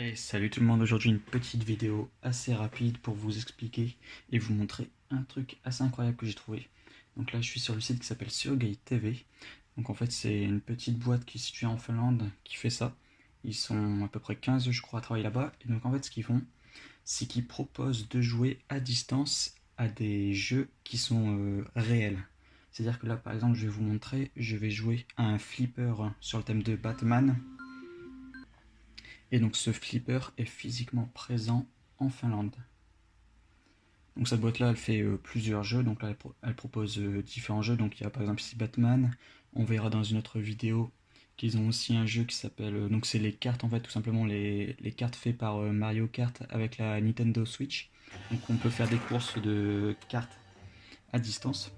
Hey, salut tout le monde, aujourd'hui une petite vidéo assez rapide pour vous expliquer et vous montrer un truc assez incroyable que j'ai trouvé. Donc là je suis sur le site qui s'appelle Surgate TV. Donc en fait c'est une petite boîte qui est située en Finlande qui fait ça. Ils sont à peu près 15 je crois à travailler là-bas. Et donc en fait ce qu'ils font c'est qu'ils proposent de jouer à distance à des jeux qui sont réels. C'est-à-dire que là par exemple je vais vous montrer, je vais jouer à un flipper sur le thème de Batman. Et donc ce flipper est physiquement présent en Finlande. Donc cette boîte là elle fait plusieurs jeux, donc là elle propose différents jeux, donc il y a par exemple ici Batman, on verra dans une autre vidéo qu'ils ont aussi un jeu qui s'appelle, donc c'est les cartes en fait, tout simplement les cartes faites par Mario Kart avec la Nintendo Switch, donc on peut faire des courses de cartes à distance.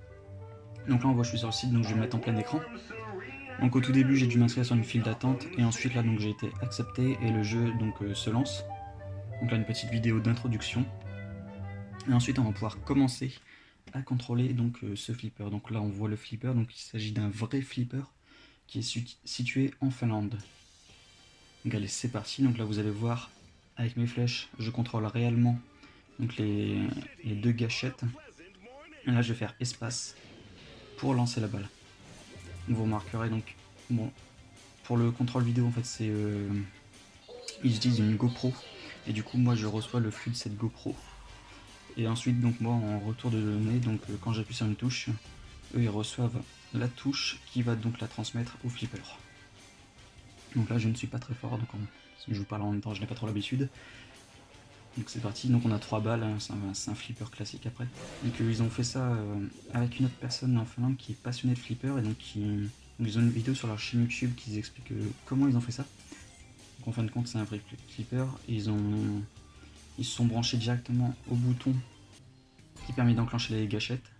Donc là on voit je suis sur le site, donc je vais me mettre en plein écran. Donc au tout début j'ai dû m'inscrire sur une file d'attente et ensuite là donc j'ai été accepté et le jeu donc se lance. Donc là une petite vidéo d'introduction. Et ensuite on va pouvoir commencer à contrôler donc ce flipper. Donc là on voit le flipper, donc il s'agit d'un vrai flipper qui est situé en Finlande. Donc allez c'est parti, donc là vous allez voir avec mes flèches je contrôle réellement donc les deux gâchettes. Et là je vais faire espace pour lancer la balle. Vous remarquerez donc, bon, pour le contrôle vidéo en fait c'est ils utilisent une GoPro et du coup moi je reçois le flux de cette GoPro. Et ensuite, donc moi, en retour de données, donc quand j'appuie sur une touche, eux ils reçoivent la touche qui va donc la transmettre au flipper. Donc là, je ne suis pas très fort, donc si je vous parle en même temps, je n'ai pas trop l'habitude. Donc c'est parti, donc on a 3 balles, hein, c'est un flipper classique après. Donc ils ont fait ça avec une autre personne en Finlande qui est passionnée de flipper, et donc ils ont une vidéo sur leur chaîne YouTube qui explique comment ils ont fait ça. Donc en fin de compte, c'est un vrai flipper, et ils se sont branchés directement au bouton qui permet d'enclencher les gâchettes.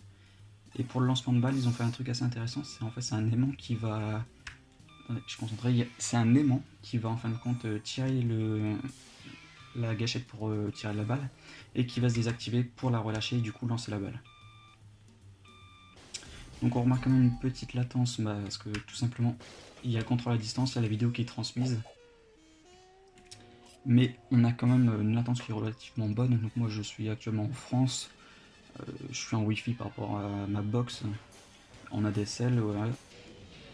Et pour le lancement de balle, ils ont fait un truc assez intéressant. C'est en fait c'est un aimant qui va. Attendez, je suis concentré. C'est un aimant qui va en fin de compte tirer la gâchette pour tirer la balle et qui va se désactiver pour la relâcher et du coup lancer la balle. Donc on remarque quand même une petite latence parce que tout simplement il y a le contrôle à distance, il y a la vidéo qui est transmise. Mais on a quand même une latence qui est relativement bonne. Donc moi je suis actuellement en France. Je suis en Wi-Fi par rapport à ma box en ADSL. Voilà.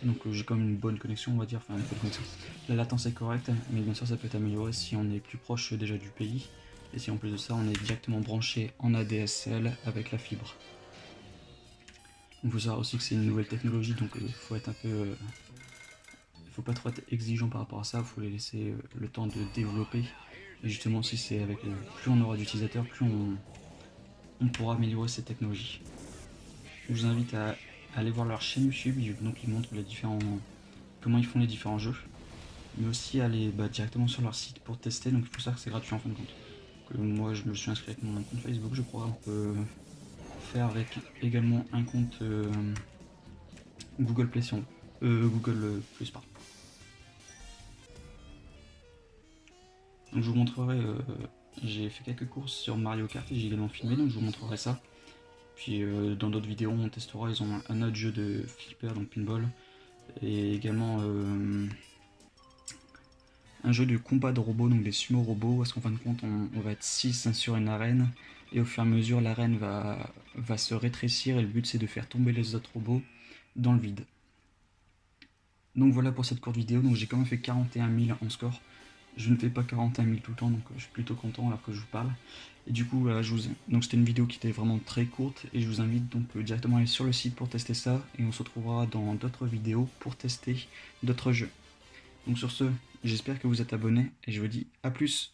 Donc j'ai quand même une bonne connexion, on va dire, enfin une bonne connexion. La latence est correcte, mais bien sûr ça peut être amélioré si on est plus proche déjà du pays, et si en plus de ça on est directement branché en ADSL avec la fibre. Il faut savoir aussi que c'est une nouvelle technologie, donc faut être un peu... faut pas trop être exigeant par rapport à ça, faut les laisser le temps de développer. Et justement si c'est avec... plus on aura d'utilisateurs, plus on pourra améliorer cette technologie. Je vous invite à aller voir leur chaîne YouTube, donc ils montrent les différents... comment ils font les différents jeux, mais aussi aller directement sur leur site pour tester. Donc il faut savoir que c'est gratuit en fin de compte. Donc, moi je me suis inscrit avec mon compte Facebook, je crois. On peut faire avec également un compte Google Play si on Google Plus pardon. Donc je vous montrerai, j'ai fait quelques courses sur Mario Kart et j'ai également filmé, donc je vous montrerai ça. Puis dans d'autres vidéos on testera, ils ont un autre jeu de flipper, donc pinball, et également un jeu de combat de robots, donc des sumo robots, parce qu'en fin de compte on va être 6 sur une arène, et au fur et à mesure l'arène va se rétrécir, et le but c'est de faire tomber les autres robots dans le vide. Donc voilà pour cette courte vidéo, donc j'ai quand même fait 41 000 en score. Je ne fais pas 41 000 tout le temps, donc je suis plutôt content alors que je vous parle. Et du coup, donc c'était une vidéo qui était vraiment très courte, et je vous invite donc directement à aller sur le site pour tester ça, et on se retrouvera dans d'autres vidéos pour tester d'autres jeux. Donc sur ce, j'espère que vous êtes abonnés, et je vous dis à plus.